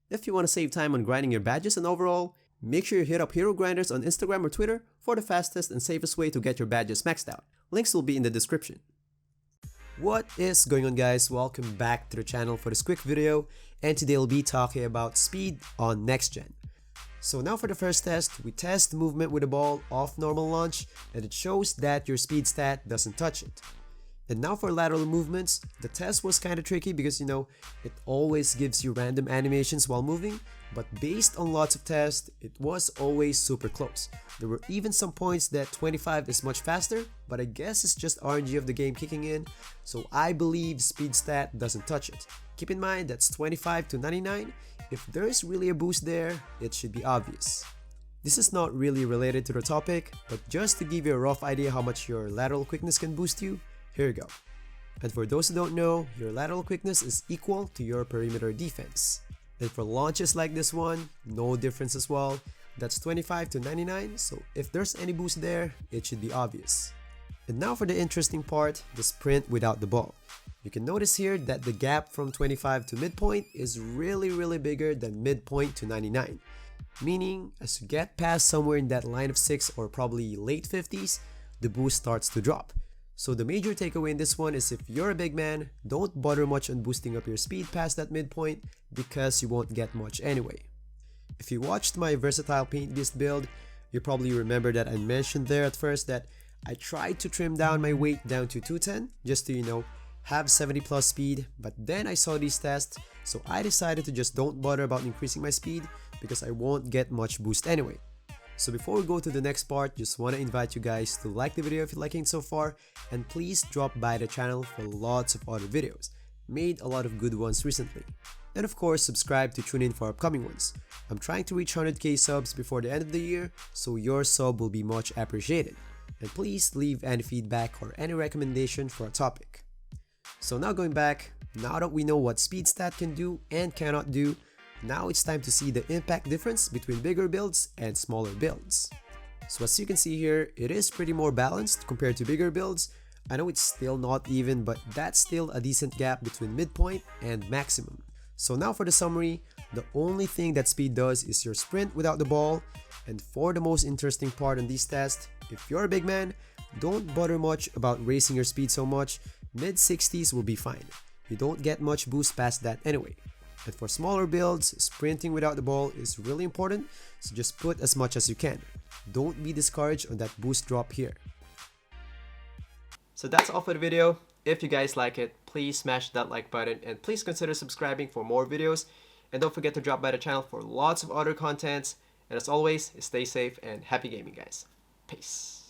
If you want to save time on grinding your badges and overall, make sure you hit up Hero Grinders on Instagram or Twitter for the fastest and safest way to get your badges maxed out. Links will be in the description. What is going on, guys? Welcome back to the channel for this quick video, and today we'll be talking about speed on next gen. So now for the first test, we test movement with the ball off normal launch, and it shows that your speed stat doesn't touch it. And now for lateral movements, the test was kind of tricky because it always gives you random animations while moving, but based on lots of tests, it was always super close. There were even some points that 25 is much faster, but I guess it's just RNG of the game kicking in, so I believe speed stat doesn't touch it. Keep in mind that's 25 to 99. If there's really a boost there, it should be obvious. This is not really related to the topic, but just to give you a rough idea how much your lateral quickness can boost you, here you go. And for those who don't know, your lateral quickness is equal to your perimeter defense. And for launches like this one, no difference as well. That's 25 to 99, so if there's any boost there, it should be obvious. And now for the interesting part, the sprint without the ball. You can notice here that the gap from 25 to midpoint is really bigger than midpoint to 99. Meaning, as you get past somewhere in that line of 6 or probably late 50s, the boost starts to drop. So the major takeaway in this one is if you're a big man, don't bother much on boosting up your speed past that midpoint because you won't get much anyway. If you watched my versatile paint beast build, you probably remember that I mentioned there at first that I tried to trim down my weight down to 210 just to have 70 plus speed, but then I saw these tests, so I decided to just don't bother about increasing my speed because I won't get much boost anyway. So before we go to the next part, just want to invite you guys to like the video if you're liking it so far, and please drop by the channel for lots of other videos. Made a lot of good ones recently. And of course, subscribe to tune in for upcoming ones. I'm trying to reach 100k subs before the end of the year, so your sub will be much appreciated. And please leave any feedback or any recommendation for a topic. So now going back, now that we know what speed stat can do and cannot do, now it's time to see the impact difference between bigger builds and smaller builds. So as you can see here, it is pretty more balanced compared to bigger builds. I know it's still not even, but that's still a decent gap between midpoint and maximum. So now for the summary, the only thing that speed does is your sprint without the ball. And for the most interesting part on these tests, if you're a big man, don't bother much about raising your speed so much. Mid 60s will be fine. You don't get much boost past that anyway. And for smaller builds, sprinting without the ball is really important, so just put as much as you can. Don't be discouraged on that boost drop here. So that's all for the video. If you guys like it, please smash that like button and please consider subscribing for more videos. And don't forget to drop by the channel for lots of other contents. And as always, stay safe and happy gaming, guys. Peace.